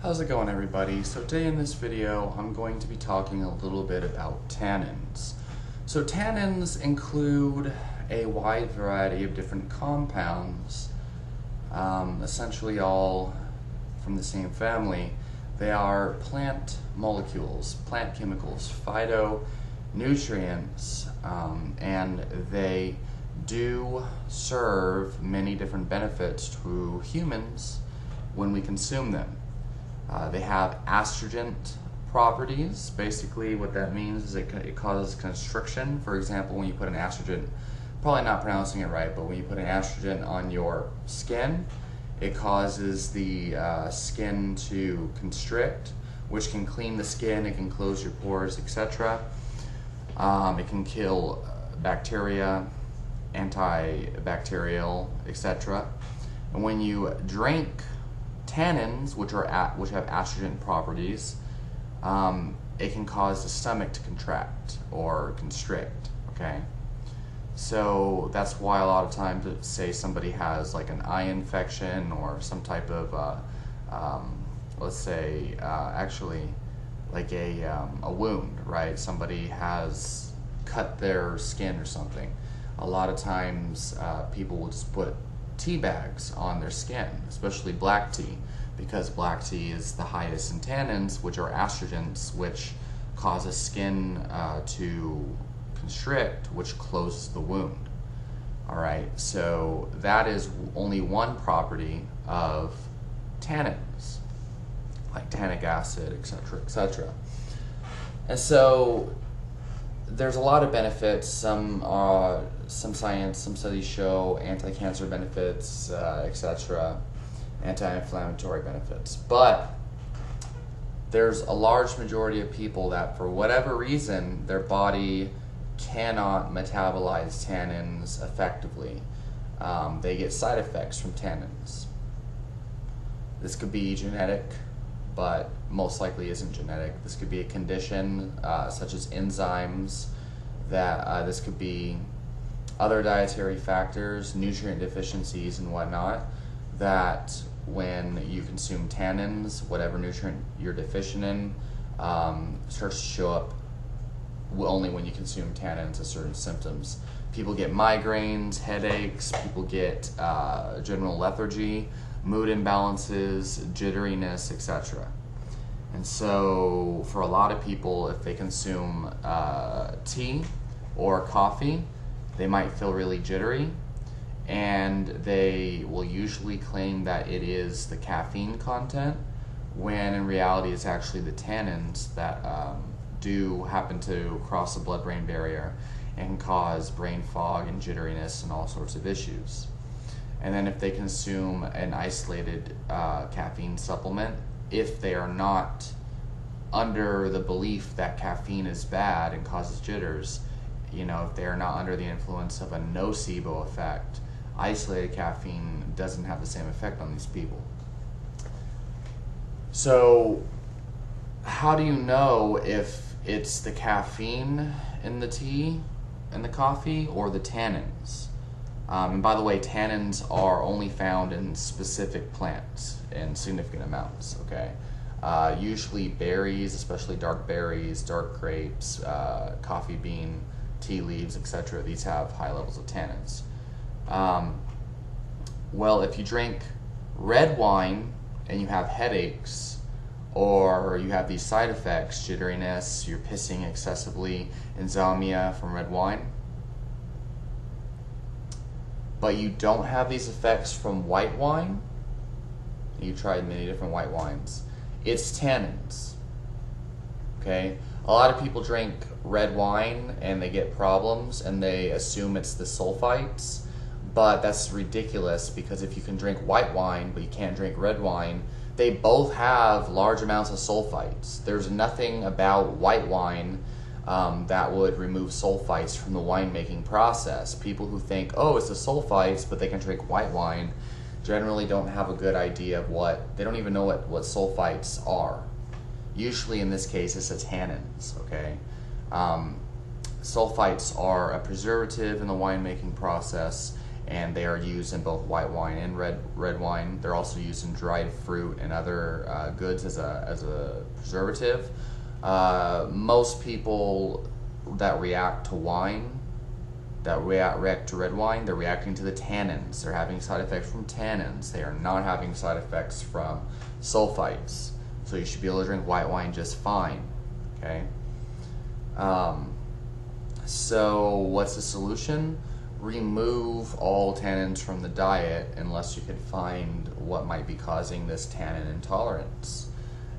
How's it going, everybody? So today in this video I'm going to be talking a little bit about tannins. So tannins include a wide variety of different compounds, essentially all from the same family. They are plant molecules, plant chemicals, phytonutrients, and they do serve many different benefits to humans when we consume them. They have astringent properties. Basically what that means is it causes constriction. For example, when you put an astringent, probably not pronouncing it right, but when you put an astringent on your skin, it causes the skin to constrict, which can clean the skin, it can close your pores, etc. It can kill bacteria, antibacterial, etc. And when you drink tannins, which have astringent properties, it can cause the stomach to contract or constrict. Okay, so that's why a lot of times, say somebody has like an eye infection or some type of, let's say, actually like a wound, right? Somebody has cut their skin or something. A lot of times, people will just put tea bags on their skin, especially black tea, because black tea is the highest in tannins, which are astringents, which causes skin to constrict, which closes the wound. All right, so that is only one property of tannins, like tannic acid, etc., etc. And so there's a lot of benefits. Some studies show anti-cancer benefits, etc., anti-inflammatory benefits. But there's a large majority of people that, for whatever reason, their body cannot metabolize tannins effectively. They get side effects from tannins. This could be genetic, but most likely isn't genetic. This could be a condition such as enzymes, that this could be other dietary factors, nutrient deficiencies and whatnot, that when you consume tannins, whatever nutrient you're deficient in starts to show up only when you consume tannins as certain symptoms. People get migraines, headaches, people get general lethargy, mood imbalances, jitteriness, etc. And so for a lot of people, if they consume tea or coffee, they might feel really jittery, and they will usually claim that it is the caffeine content, when in reality it's actually the tannins that do happen to cross the blood-brain barrier and can cause brain fog and jitteriness and all sorts of issues. And then if they consume an isolated caffeine supplement, if they are not under the belief that caffeine is bad and causes jitters, if they are not under the influence of a nocebo effect, isolated caffeine doesn't have the same effect on these people. So how do you know if it's the caffeine in the tea and the coffee or the tannins? And by the way, tannins are only found in specific plants in significant amounts, okay? Usually berries, especially dark berries, dark grapes, coffee bean, tea leaves, etc. These have high levels of tannins. Well, if you drink red wine and you have headaches, or you have these side effects, jitteriness, you're pissing excessively, insomnia from red wine, but you don't have these effects from white wine, you tried many different white wines, it's tannins. Okay? A lot of people drink red wine and they get problems and they assume it's the sulphites, but that's ridiculous, because if you can drink white wine but you can't drink red wine, they both have large amounts of sulfites. There's nothing about white wine that would remove sulfites from the winemaking process. People who think, oh, it's the sulfites, but they can drink white wine, generally don't have a good idea of they don't even know what sulfites are. Usually in this case, it's the tannins, okay? Sulfites are a preservative in the winemaking process, and they are used in both white wine and red wine. They're also used in dried fruit and other goods as a preservative. Most people that react to wine, that react to red wine, they're reacting to the tannins. They're having side effects from tannins. They are not having side effects from sulfites. So you should be able to drink white wine just fine. Okay. So what's the solution? Remove all tannins from the diet unless you can find what might be causing this tannin intolerance.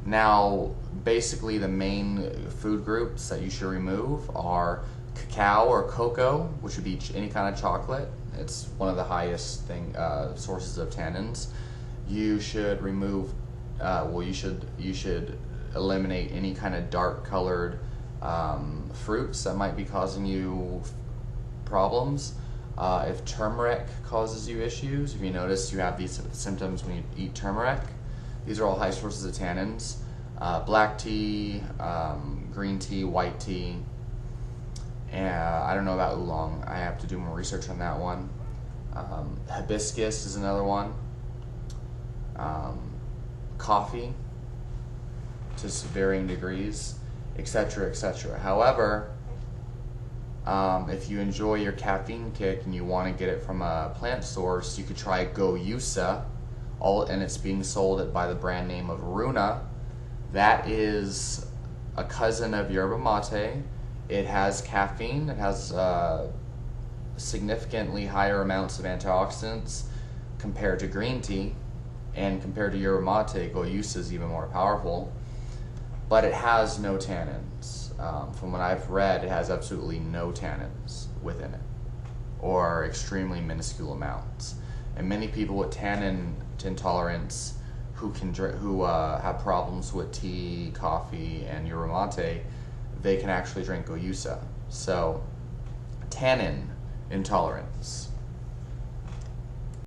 Now, basically the main food groups that you should remove are cacao or cocoa, which would be any kind of chocolate. It's one of the highest sources of tannins. You should remove, you should eliminate any kind of dark colored fruits that might be causing you problems. If turmeric causes you issues, if you notice you have these symptoms when you eat turmeric, these are all high sources of tannins. Black tea, green tea, white tea, and I don't know about oolong. I have to do more research on that one. Hibiscus is another one. Coffee, to varying degrees, etc., etc. However, if you enjoy your caffeine kick and you want to get it from a plant source, you could try Goyusa, and it's being sold by the brand name of Runa. That is a cousin of yerba mate. It has caffeine. It has significantly higher amounts of antioxidants compared to green tea, and compared to yerba mate, Goyusa is even more powerful. But it has no tannins. From what I've read, it has absolutely no tannins within it, or extremely minuscule amounts. And many people with tannin intolerance who have problems with tea, coffee, and yerba mate, they can actually drink Goyusa. So, tannin intolerance.